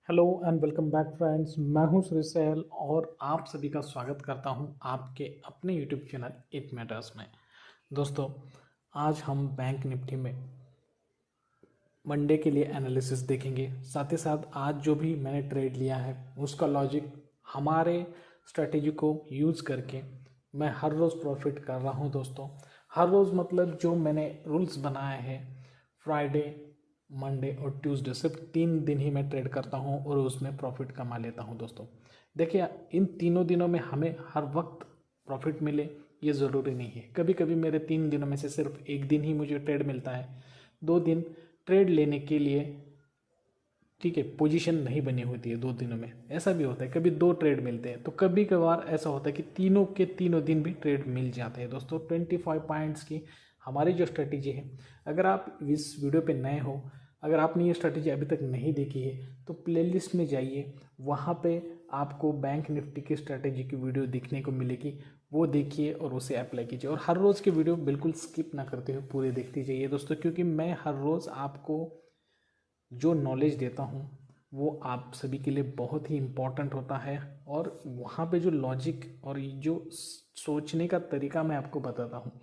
Hello and welcome back friends. मैं हूं Shri cell और आप सभी का स्वागत करता हूं आपके अपने यूट्यूब चैनल इट मैटर्स में। दोस्तों, आज हम बैंक निफ्टी में मंडे के लिए एनालिसिस देखेंगे। साथ ही साथ आज जो भी मैंने ट्रेड लिया है उसका लॉजिक हमारे स्ट्रेटेजी को यूज़ करके मैं हर रोज़ प्रॉफिट कर रहा हूं। दोस्तों, हर रोज़ मतलब जो मैंने रूल्स बनाए हैं, फ्राइडे, मंडे और ट्यूसडे, सिर्फ 3 दिन ही मैं ट्रेड करता हूं और उसमें प्रॉफिट कमा लेता हूं। दोस्तों देखिए, इन तीनों दिनों में हमें हर वक्त प्रॉफिट मिले ये ज़रूरी नहीं है। कभी कभी मेरे 3 दिनों में से सिर्फ एक दिन ही मुझे ट्रेड मिलता है, 2 दिन ट्रेड लेने के लिए, ठीक है, पोजीशन नहीं बनी होती है 2 दिनों में। ऐसा भी होता है, कभी 2 ट्रेड मिलते हैं, तो कभी कभार ऐसा होता है कि तीनों के तीनों दिन भी ट्रेड मिल जाते हैं। दोस्तों 25 पॉइंट्स की हमारी जो स्ट्रेटेजी है, अगर आप इस वीडियो पे नए हो, अगर आपने ये स्ट्रेटेजी अभी तक नहीं देखी है तो प्लेलिस्ट में जाइए, वहाँ पे आपको बैंक निफ्टी की स्ट्रेटेजी की वीडियो देखने को मिलेगी। वो देखिए और उसे अप्लाई कीजिए, और हर रोज़ की वीडियो बिल्कुल स्किप ना करते हुए पूरे देखती जाइए दोस्तों, क्योंकि मैं हर रोज़ आपको जो नॉलेज देता हूँ वो आप सभी के लिए बहुत ही इम्पॉर्टेंट होता है, और वहाँ पे जो लॉजिक और जो सोचने का तरीका मैं आपको बताता हूँ,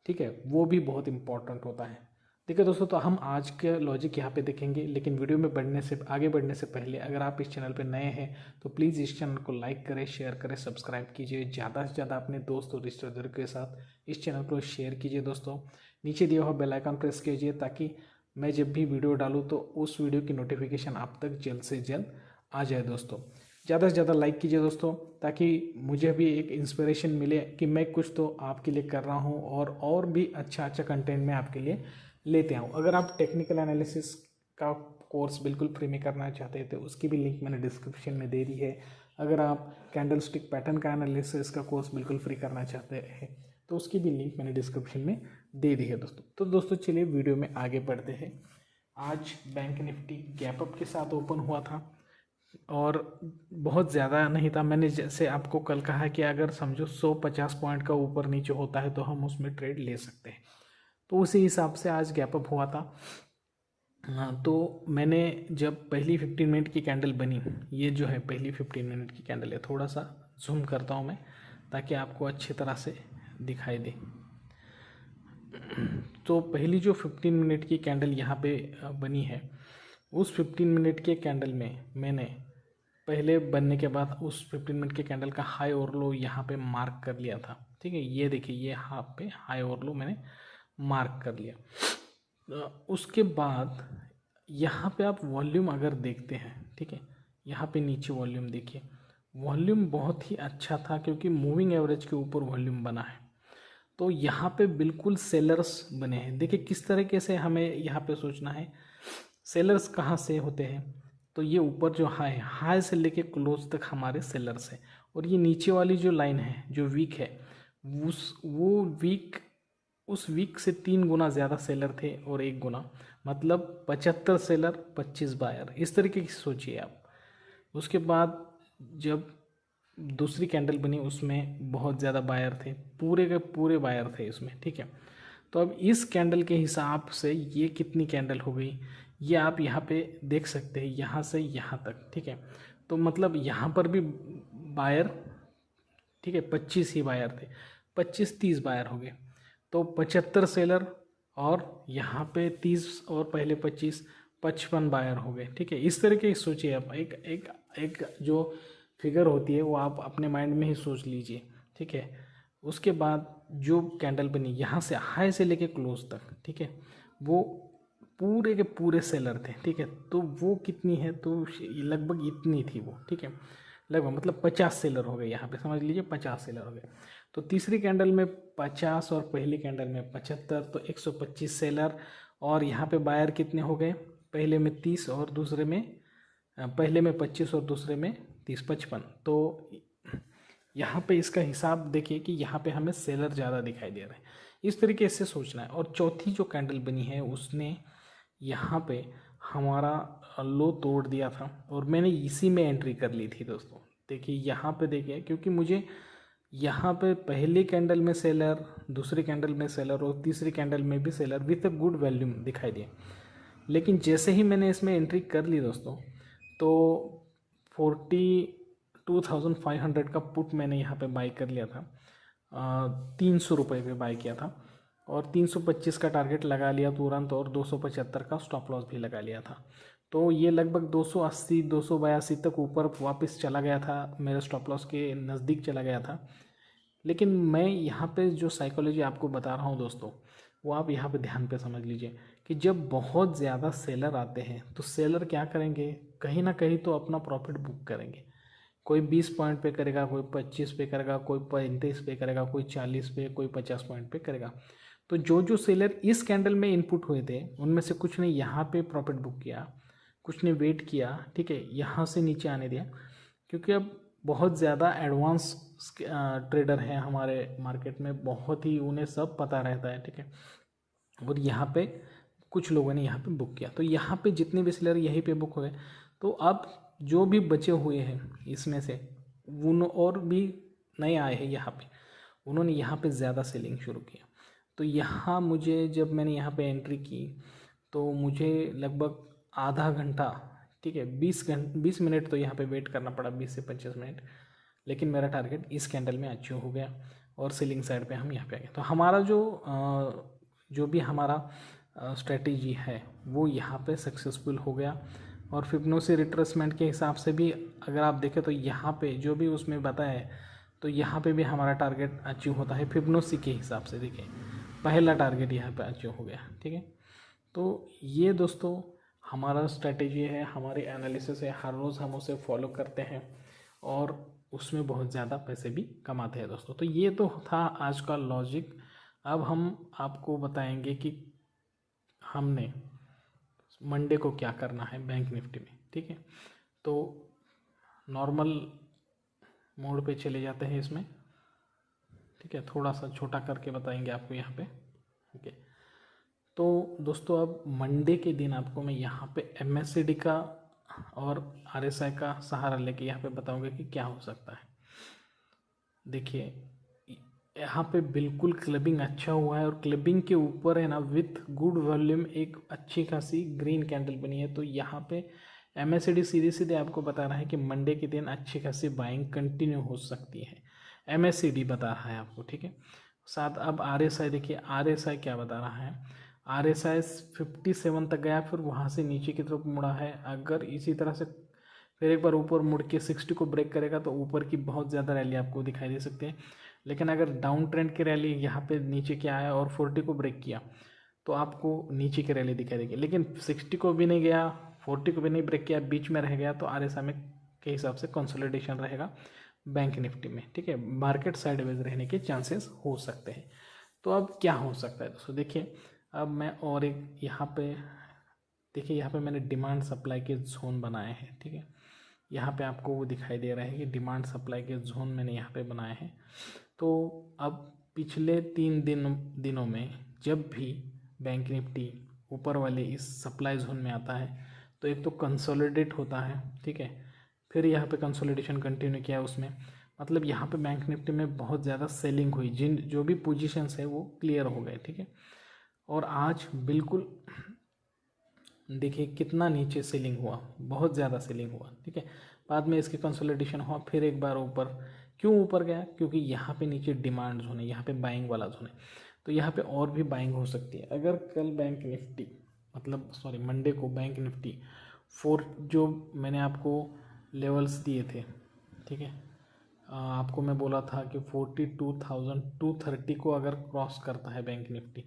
ठीक है, वो भी बहुत इम्पॉर्टेंट होता है। देखिए दोस्तों, तो हम आज के लॉजिक यहाँ पे देखेंगे, लेकिन वीडियो में आगे बढ़ने से पहले अगर आप इस चैनल पे नए हैं तो प्लीज़ इस चैनल को लाइक करें, शेयर करें, सब्सक्राइब कीजिए। ज़्यादा से ज़्यादा अपने दोस्त और रिश्तेदारों के साथ इस चैनल को शेयर कीजिए। दोस्तों नीचे दिया हुआ बेल आइकन प्रेस कीजिए, ताकि मैं जब भी वीडियो डालूँ तो उस वीडियो की नोटिफिकेशन आप तक जल्द से जल्द आ जाए। दोस्तों ज़्यादा से ज़्यादा लाइक कीजिए दोस्तों, ताकि मुझे भी एक इंस्पिरेशन मिले कि मैं कुछ तो आपके लिए कर रहा हूँ और भी अच्छा कंटेंट मैं आपके लिए लेते आऊँ। अगर आप टेक्निकल एनालिसिस का कोर्स बिल्कुल फ्री में करना चाहते हैं तो उसकी भी लिंक मैंने डिस्क्रिप्शन में दे दी है। अगर आप कैंडल स्टिक पैटर्न का एनालिसिस का कोर्स बिल्कुल फ्री करना चाहते हैं तो उसकी भी लिंक मैंने डिस्क्रिप्शन में दे दी है दोस्तों। तो दोस्तों चलिए वीडियो में आगे बढ़ते हैं। आज बैंक निफ्टी गैप अप के साथ ओपन हुआ था और बहुत ज़्यादा नहीं था। मैंने जैसे आपको कल कहा कि अगर समझो 150 पॉइंट का ऊपर नीचे होता है तो हम उसमें ट्रेड ले सकते हैं, तो उसी हिसाब से आज गैप अप हुआ था। हाँ, तो मैंने जब पहली 15 मिनट की कैंडल बनी, ये जो है पहली 15 मिनट की कैंडल है, थोड़ा सा जूम करता हूँ मैं ताकि आपको अच्छी तरह से दिखाई दे। तो पहली जो 15 मिनट की कैंडल यहाँ पे बनी है, उस 15 मिनट के कैंडल में मैंने पहले बनने के बाद उस 15 मिनट के कैंडल का हाई और लो यहाँ पे मार्क कर लिया था। ठीक है, ये देखिए, ये यहाँ पे हाई और लो मैंने मार्क कर लिया। उसके बाद यहाँ पे आप वॉल्यूम अगर देखते हैं, ठीक है, यहाँ पे नीचे वॉल्यूम देखिए, वॉल्यूम बहुत ही अच्छा था क्योंकि मूविंग एवरेज के ऊपर वॉल्यूम बना है। तो यहाँ पे बिल्कुल सेलर्स बने हैं। देखिए किस तरीके से हमें यहाँ पे सोचना है, सेलर्स कहाँ से होते हैं, तो ये ऊपर जो हाई से लेके क्लोज तक हमारे सेलर्स हैं, और ये नीचे वाली जो लाइन है जो वीक है, उस वीक से 3 गुना ज़्यादा सेलर थे और 1 गुना, मतलब 75 सेलर 25 बायर, इस तरीके की सोचिए आप। उसके बाद जब दूसरी कैंडल बनी उसमें बहुत ज़्यादा बायर थे, पूरे के पूरे बायर थे इसमें, ठीक है। तो अब इस कैंडल के हिसाब से ये कितनी कैंडल हो गई, ये आप यहाँ पे देख सकते हैं, यहाँ से यहाँ तक, ठीक है। तो मतलब यहाँ पर भी बायर, ठीक है, 25 ही बायर थे, 25-30 बायर हो गए, तो 75 सेलर और यहाँ पे 30 और पहले 55 बायर हो गए, ठीक है। इस तरीके की सोचिए आप, एक एक एक जो फिगर होती है वो आप अपने माइंड में ही सोच लीजिए, ठीक है। उसके बाद जो कैंडल बनी यहाँ से हाई से लेके क्लोज तक, ठीक है, वो पूरे के पूरे सेलर थे, ठीक है। तो वो कितनी है, तो लगभग इतनी थी वो, ठीक है, लगभग मतलब 50 सेलर हो गए, यहाँ पे समझ लीजिए 50 सेलर हो गए। तो तीसरी कैंडल में 50 और पहली कैंडल में 75, तो 125 सेलर, और यहाँ पे बायर कितने हो गए, पहले में 30 और दूसरे में पहले में 25 और दूसरे में 30-55। तो यहाँ पे इसका हिसाब देखिए कि यहाँ पे हमें सेलर ज़्यादा दिखाई दे रहे हैं, इस तरीके से सोचना है। और चौथी जो कैंडल बनी है उसने यहाँ पे हमारा लो तोड़ दिया था और मैंने इसी में एंट्री कर ली थी दोस्तों। देखिए यहाँ पे देखिए, क्योंकि मुझे यहाँ पे पहली कैंडल में सेलर, दूसरी कैंडल में सेलर और तीसरी कैंडल में भी seller with a good volume दिखाई दिए, लेकिन जैसे ही मैंने इसमें एंट्री कर ली दोस्तों, तो 42,500 का पुट मैंने यहाँ पे बाई कर लिया था, 300 रुपये पे बाई किया था, और 325 का टारगेट लगा लिया तुरंत, और 275 का स्टॉप लॉस भी लगा लिया था। तो ये लगभग 280 282 तक ऊपर वापस चला गया था, मेरे स्टॉप लॉस के नज़दीक चला गया था। लेकिन मैं यहाँ पे जो साइकोलॉजी आपको बता रहा हूँ दोस्तों, वो आप यहाँ पे ध्यान पे समझ लीजिए कि जब बहुत ज़्यादा सेलर आते हैं तो सेलर क्या करेंगे, कहीं ना कहीं तो अपना प्रॉफिट बुक करेंगे। कोई 20 पॉइंट पे करेगा, कोई 25 पे करेगा, कोई 35 पे करेगा, कोई 40 पे, कोई 50 पॉइंट पे करेगा। तो जो सेलर इस कैंडल में इनपुट हुए थे उनमें से कुछ ने यहाँ पे प्रॉफिट बुक किया, कुछ ने वेट किया, ठीक है, यहाँ से नीचे आने दिया, क्योंकि अब बहुत ज़्यादा एडवांस ट्रेडर हैं हमारे मार्केट में, बहुत ही उन्हें सब पता रहता है, ठीक है। और यहाँ पे कुछ लोगों ने यहाँ पे बुक किया, तो यहाँ पे जितने भी सेलर यहीं पे बुक हुए, तो अब जो भी बचे हुए हैं इसमें से उन और भी नए आए हैं यहाँ पे, उन्होंने यहाँ पे ज़्यादा सेलिंग शुरू किया। तो यहाँ मुझे, जब मैंने यहाँ पे एंट्री की तो मुझे लगभग आधा घंटा, ठीक है, 20 मिनट तो यहाँ पे वेट करना पड़ा, 20 से 25 मिनट, लेकिन मेरा टारगेट इस कैंडल में अचीव हो गया और सेलिंग साइड पे हम यहाँ पे आ गए। तो हमारा जो भी हमारा स्ट्रेटेजी है वो यहाँ पे सक्सेसफुल हो गया। और फिबोनाची रिट्रेसमेंट के हिसाब से भी अगर आप देखें तो यहाँ पे जो भी उसमें बताया है, तो यहाँ पे भी हमारा टारगेट अचीव होता है फिबोनाची के हिसाब से। देखिए पहला टारगेट यहाँ पे अचीव हो गया, ठीक है। तो ये दोस्तों हमारा स्ट्रेटेजी है, हमारी एनालिसिस है, हर रोज़ हम उसे फॉलो करते हैं और उसमें बहुत ज़्यादा पैसे भी कमाते हैं दोस्तों। तो ये तो था आज का लॉजिक। अब हम आपको बताएंगे कि हमने मंडे को क्या करना है बैंक निफ्टी में, ठीक है। तो नॉर्मल मोड पे चले जाते हैं इसमें, ठीक है, थोड़ा सा छोटा करके बताएंगे आपको यहाँ पे, ठीक है। तो दोस्तों अब मंडे के दिन आपको मैं यहाँ पे MACD का और RSI का सहारा लेके यहाँ पे बताऊंगा कि क्या हो सकता है। देखिए यहाँ पे बिल्कुल क्लबिंग अच्छा हुआ है, और क्लबिंग के ऊपर है ना विथ गुड वॉल्यूम एक अच्छी खासी ग्रीन कैंडल बनी है। तो यहाँ पे MACD सीधे सीधे आपको बता रहा है कि मंडे के दिन अच्छी खासी बाइंग कंटिन्यू हो सकती है, MACD बता रहा है आपको, ठीक है। साथ अब RSI देखिए, RSI क्या बता रहा है, RSI 57 तक गया, फिर वहाँ से नीचे की तरफ मुड़ा है। अगर इसी तरह से फिर एक बार ऊपर मुड़ के 60 को ब्रेक करेगा तो ऊपर की बहुत ज़्यादा रैली आपको दिखाई दे सकती है। लेकिन अगर डाउन ट्रेंड की रैली यहाँ पे नीचे क्या आया और 40 को ब्रेक किया तो आपको नीचे की रैली दिखाई देगी। लेकिन 60 को भी नहीं गया, 40 को भी नहीं ब्रेक किया, बीच में रह गया, तो RSI में के हिसाब से कंसोलिडेशन रहेगा बैंक निफ्टी में, ठीक है। मार्केट साइडवेज रहने के चांसेस हो सकते हैं। तो अब क्या हो सकता है दोस्तों, देखिए अब मैं और एक यहाँ पे देखिए, यहाँ पे मैंने डिमांड सप्लाई के जोन बनाए हैं, ठीक है। यहाँ पे आपको वो दिखाई दे रहा है कि डिमांड सप्लाई के जोन मैंने यहाँ पे बनाए हैं। तो अब पिछले 3 दिनों में जब भी बैंक निफ्टी ऊपर वाले इस सप्लाई जोन में आता है तो एक तो कंसोलिडेट होता है, ठीक है, फिर यहाँ पे कंसोलिडेशन कंटिन्यू किया उसमें, मतलब यहाँ पे बैंक निफ्टी में बहुत ज़्यादा सेलिंग हुई, जो भी पोजीशंस है वो क्लियर हो गए, ठीक है। और आज बिल्कुल देखिए कितना नीचे सेलिंग हुआ, बहुत ज़्यादा सेलिंग हुआ, ठीक है। बाद में इसके कंसोलिडेशन हुआ, फिर एक बार ऊपर, क्यों ऊपर गया, क्योंकि यहाँ पे नीचे डिमांड जोन है, यहाँ पे बाइंग वाला जोन है, तो यहाँ पे और भी बाइंग हो सकती है। अगर कल बैंक निफ्टी मंडे को बैंक निफ्टी जो मैंने आपको लेवल्स दिए थे, ठीक है, आपको मैं बोला था कि 42,230 को अगर क्रॉस करता है बैंक निफ्टी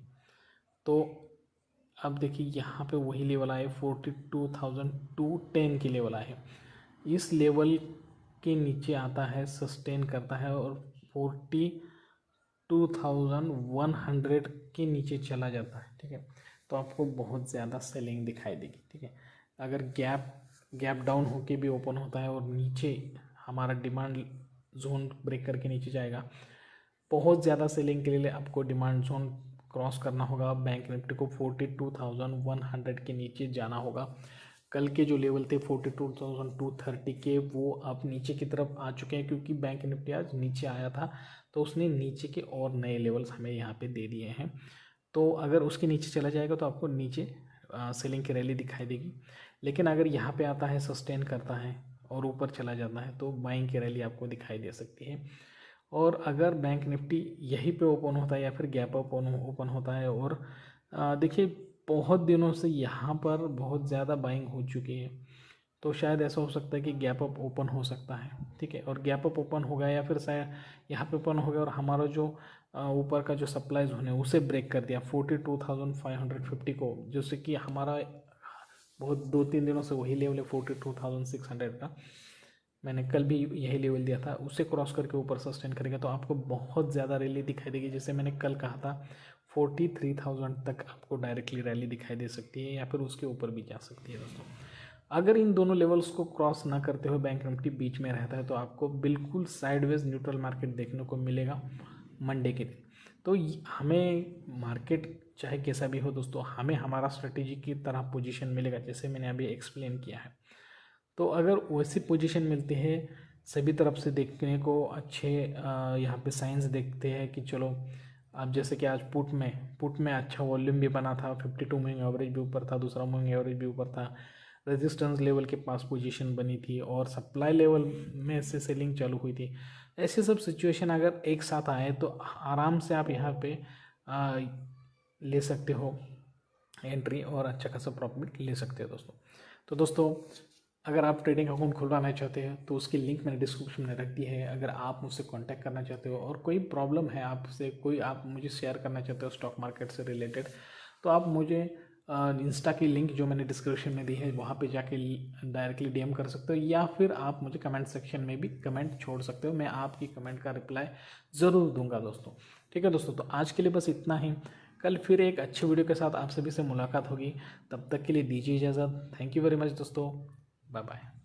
तो अब देखिए यहाँ पे वही लेवल आए, 42,210 के लेवल आए। इस लेवल के नीचे आता है, सस्टेन करता है और 42,100 के नीचे चला जाता है, ठीक है, तो आपको बहुत ज़्यादा सेलिंग दिखाई देगी, ठीक है। अगर गैप डाउन होके भी ओपन होता है और नीचे हमारा डिमांड जोन ब्रेक करके नीचे जाएगा, बहुत ज़्यादा सेलिंग के लिए आपको डिमांड जोन क्रॉस करना होगा, बैंक निफ्टी को 42,100 के नीचे जाना होगा। कल के जो लेवल थे 42,230 के, वो अब नीचे की तरफ आ चुके हैं, क्योंकि बैंक निफ्टी आज नीचे आया था तो उसने नीचे के और नए लेवल्स हमें यहाँ पे दे दिए हैं। तो अगर उसके नीचे चला जाएगा तो आपको नीचे सेलिंग की रैली दिखाई देगी। लेकिन अगर यहाँ पे आता है, सस्टेन करता है और ऊपर चला जाता है तो बाइंग की रैली आपको दिखाई दे सकती है। और अगर बैंक निफ्टी यहीं पे ओपन होता है या फिर गैप अप ओपन होता है और देखिए बहुत दिनों से यहाँ पर बहुत ज़्यादा बाइंग हो चुकी है, तो शायद ऐसा हो सकता है कि गैप अप ओपन हो सकता है, ठीक है। और गैप अप ओपन हो गया या फिर शायद यहाँ पे ओपन हो गया और हमारा जो ऊपर का जो सप्लाई जोन है उसे ब्रेक कर दिया 42,550 को, जैसे कि हमारा बहुत 2-3 दिनों से वही लेवल है 42,600 का, मैंने कल भी यही लेवल दिया था, उसे क्रॉस करके ऊपर सस्टेन करेगा तो आपको बहुत ज़्यादा रैली दिखाई देगी। जैसे मैंने कल कहा था 43,000 तक आपको डायरेक्टली रैली दिखाई दे सकती है या फिर उसके ऊपर भी जा सकती है दोस्तों। अगर इन दोनों लेवल्स को क्रॉस ना करते हुए बैंक निफ्टी बीच में रहता है तो आपको बिल्कुल साइडवेज न्यूट्रल मार्केट देखने को मिलेगा मंडे के दिन। तो हमें मार्केट चाहे कैसा भी हो दोस्तों, हमें हमारा स्ट्रेटेजी की तरह पोजीशन मिलेगा, जैसे मैंने अभी एक्सप्लेन किया है। तो अगर वैसी पोजीशन मिलती है, सभी तरफ से देखने को अच्छे यहाँ पे साइंस देखते हैं कि चलो अब जैसे कि आज पुट में अच्छा वॉल्यूम भी बना था, 52 मूविंग एवरेज भी ऊपर था, दूसरा मूविंग एवरेज भी ऊपर था, रेजिस्टेंस लेवल के पास पोजीशन बनी थी और सप्लाई लेवल में से सेलिंग चालू हुई थी। ऐसे सब सिचुएशन अगर एक साथ आए तो आराम से आप यहाँ पे ले सकते हो एंट्री और अच्छा खासा प्रॉफिट ले सकते हो दोस्तों। तो दोस्तों अगर आप ट्रेडिंग अकाउंट खुलवाना चाहते हैं तो उसकी लिंक मैंने डिस्क्रिप्शन में रख दी है। अगर आप मुझसे कांटेक्ट करना चाहते हो और कोई प्रॉब्लम है आपसे, कोई आप मुझे शेयर करना चाहते हो स्टॉक मार्केट से रिलेटेड, तो आप मुझे इंस्टा की लिंक जो मैंने डिस्क्रिप्शन में दी है वहाँ पे जाके डायरेक्टली डीएम कर सकते हो या फिर आप मुझे कमेंट सेक्शन में भी कमेंट छोड़ सकते हो। मैं आपकी कमेंट का रिप्लाई ज़रूर दूंगा दोस्तों। ठीक है दोस्तों, तो आज के लिए बस इतना ही। कल फिर एक अच्छे वीडियो के साथ आप सभी से मुलाकात होगी, तब तक के लिए दीजिए इजाज़त। थैंक यू वेरी मच दोस्तों, बाय बाय।